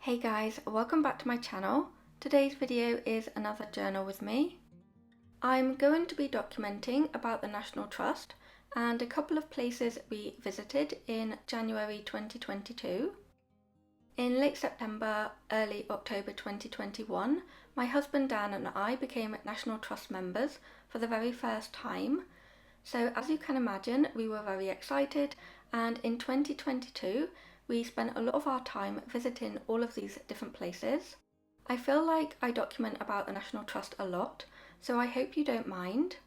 Hey guys, welcome back to my channel. Today's video is another journal with me. I'm going to be documenting about the National Trust and a couple of places we visited in January 2022. In late September, early October 2021, my husband Dan and I became National Trust members for the very first time. So as you can imagine, we were very excited, and in 2022 we spent a lot of our time visiting all of these different places. I feel like I document about the National Trust a lot, so I hope you don't mind.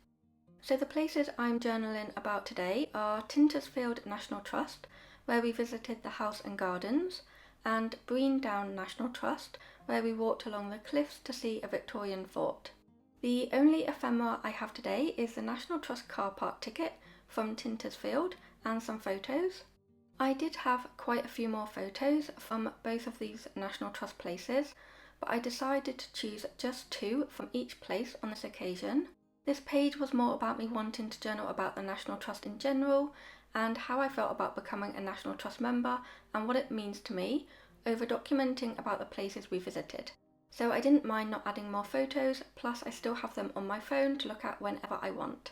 So the places I'm journaling about today are Tintersfield National Trust, where we visited the house and gardens, and Breen Down National Trust, where we walked along the cliffs to see a Victorian fort. The only ephemera I have today is the National Trust car park ticket from Tintersfield and some photos. I did have quite a few more photos from both of these National Trust places, but I decided to choose just 2 from each place on this occasion. This page was more about me wanting to journal about the National Trust in general and how I felt about becoming a National Trust member and what it means to me, over documenting about the places we visited. So I didn't mind not adding more photos, plus I still have them on my phone to look at whenever I want.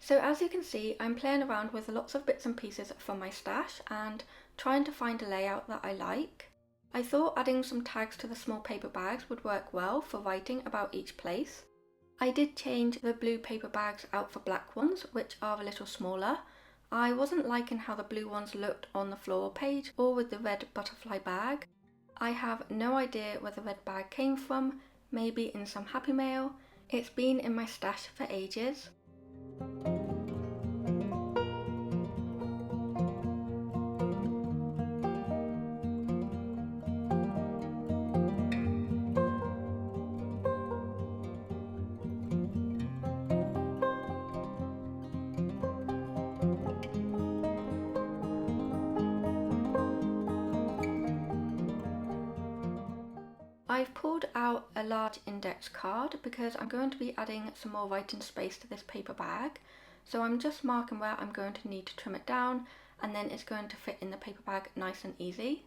So as you can see, I'm playing around with lots of bits and pieces from my stash and trying to find a layout that I like. I thought adding some tags to the small paper bags would work well for writing about each place. I did change the blue paper bags out for black ones, which are a little smaller. I wasn't liking how the blue ones looked on the floral page or with the red butterfly bag. I have no idea where the red bag came from, maybe in some Happy Mail. It's been in my stash for ages. I've pulled out a large index card because I'm going to be adding some more writing space to this paper bag. So I'm just marking where I'm going to need to trim it down, and then it's going to fit in the paper bag nice and easy.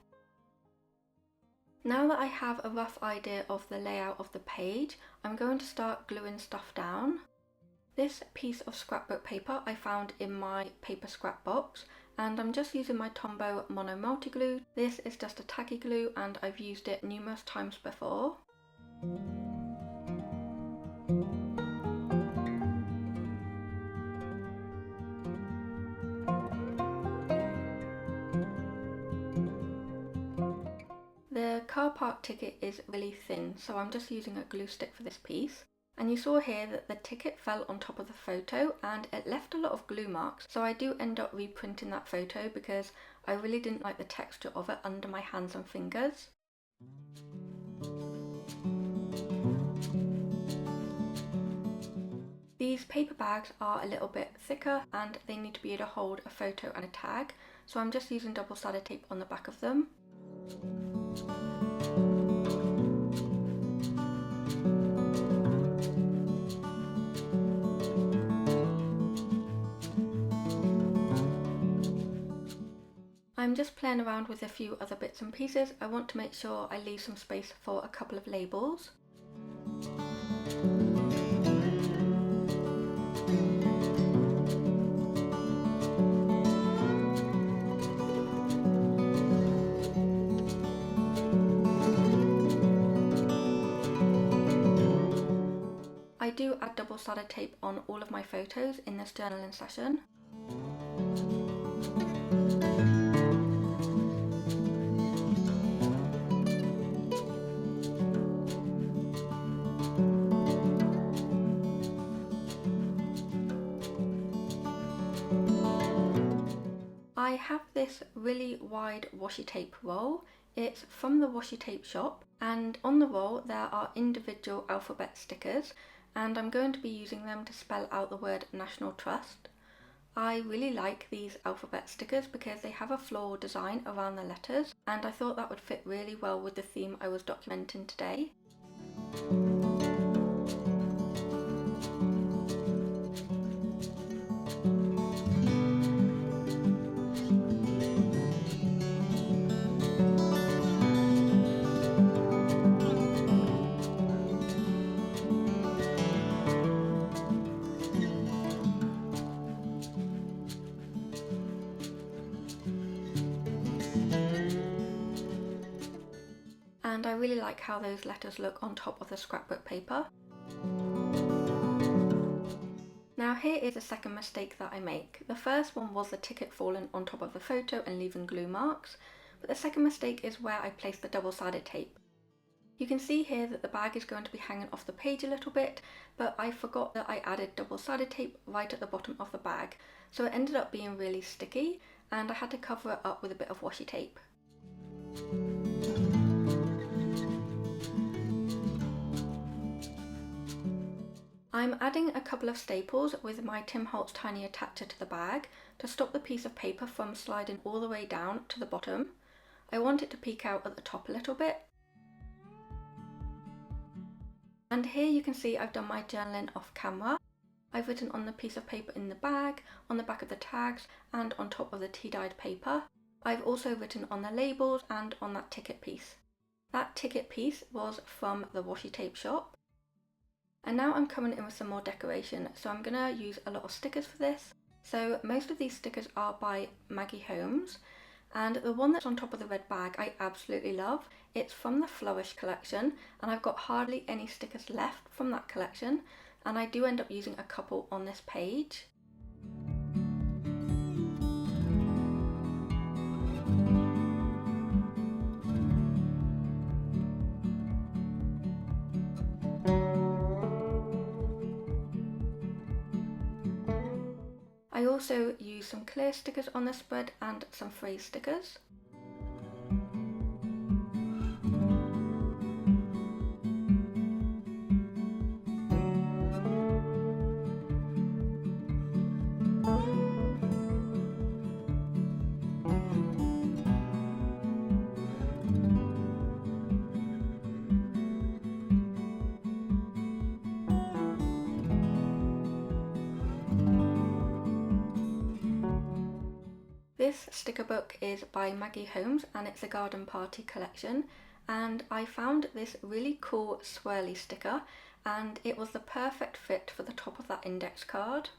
Now that I have a rough idea of the layout of the page, I'm going to start gluing stuff down. This piece of scrapbook paper I found in my paper scrap box, and I'm just using my Tombow Mono Multi Glue. This is just a tacky glue and I've used it numerous times before. The car park ticket is really thin, so I'm just using a glue stick for this piece. And you saw here that the ticket fell on top of the photo and it left a lot of glue marks, so I do end up reprinting that photo because I really didn't like the texture of it under my hands and fingers. These paper bags are a little bit thicker and they need to be able to hold a photo and a tag, so I'm just using double-sided tape on the back of them. I'm just playing around with a few other bits and pieces. I want to make sure I leave some space for a couple of labels. I do add double-sided tape on all of my photos in this journaling session. I have this really wide washi tape roll. It's from the washi tape shop, and on the roll there are individual alphabet stickers, and I'm going to be using them to spell out the word National Trust. I really like these alphabet stickers because they have a floral design around the letters, and I thought that would fit really well with the theme I was documenting today. and I really like how those letters look on top of the scrapbook paper. Now here is the second mistake that I make. The first one was the ticket falling on top of the photo and leaving glue marks, but the second mistake is where I placed the double-sided tape. You can see here that the bag is going to be hanging off the page a little bit, but I forgot that I added double-sided tape right at the bottom of the bag, so it ended up being really sticky and I had to cover it up with a bit of washi tape. I'm adding a couple of staples with my Tim Holtz tiny attacher to the bag to stop the piece of paper from sliding all the way down to the bottom. I want it to peek out at the top a little bit. And here you can see I've done my journaling off camera. I've written on the piece of paper in the bag, on the back of the tags, and on top of the tea-dyed paper. I've also written on the labels and on that ticket piece. That ticket piece was from the washi tape shop. And now I'm coming in with some more decoration, so I'm going to use a lot of stickers for this. So most of these stickers are by Maggie Holmes, and the one that's on top of the red bag I absolutely love. It's from the Flourish collection, and I've got hardly any stickers left from that collection, and I do end up using a couple on this page. I also use some clear stickers on the spread and some phrase stickers. This sticker book is by Maggie Holmes and it's a garden party collection, and I found this really cool swirly sticker and it was the perfect fit for the top of that index card.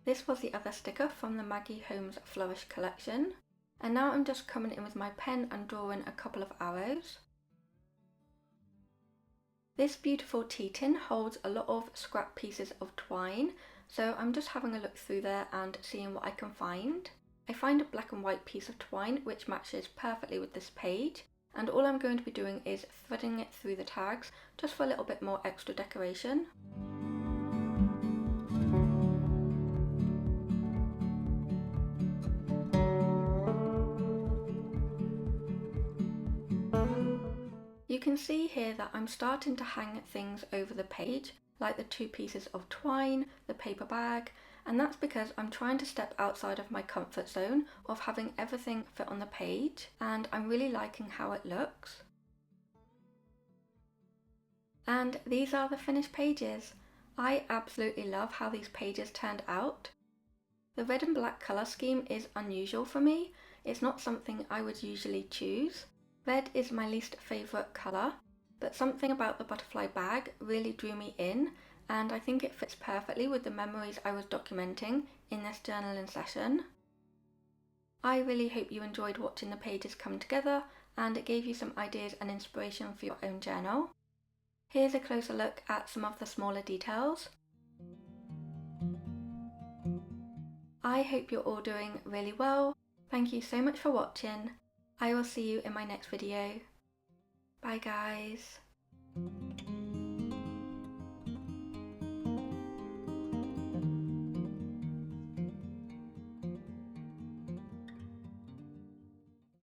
This was the other sticker from the Maggie Holmes Flourish collection. And now I'm just coming in with my pen and drawing a couple of arrows. This beautiful tea tin holds a lot of scrap pieces of twine, so I'm just having a look through there and seeing what I can find. I find a black and white piece of twine which matches perfectly with this page, and all I'm going to be doing is threading it through the tags just for a little bit more extra decoration. You can see here that I'm starting to hang things over the page, like the two pieces of twine, the paper bag, and that's because I'm trying to step outside of my comfort zone of having everything fit on the page, and I'm really liking how it looks. And these are the finished pages. I absolutely love how these pages turned out. The red and black colour scheme is unusual for me. It's not something I would usually choose. Red is my least favourite colour, but something about the butterfly bag really drew me in, and I think it fits perfectly with the memories I was documenting in this journaling session. I really hope you enjoyed watching the pages come together and it gave you some ideas and inspiration for your own journal. Here's a closer look at some of the smaller details. I hope you're all doing really well. Thank you so much for watching. I will see you in my next video. Bye guys.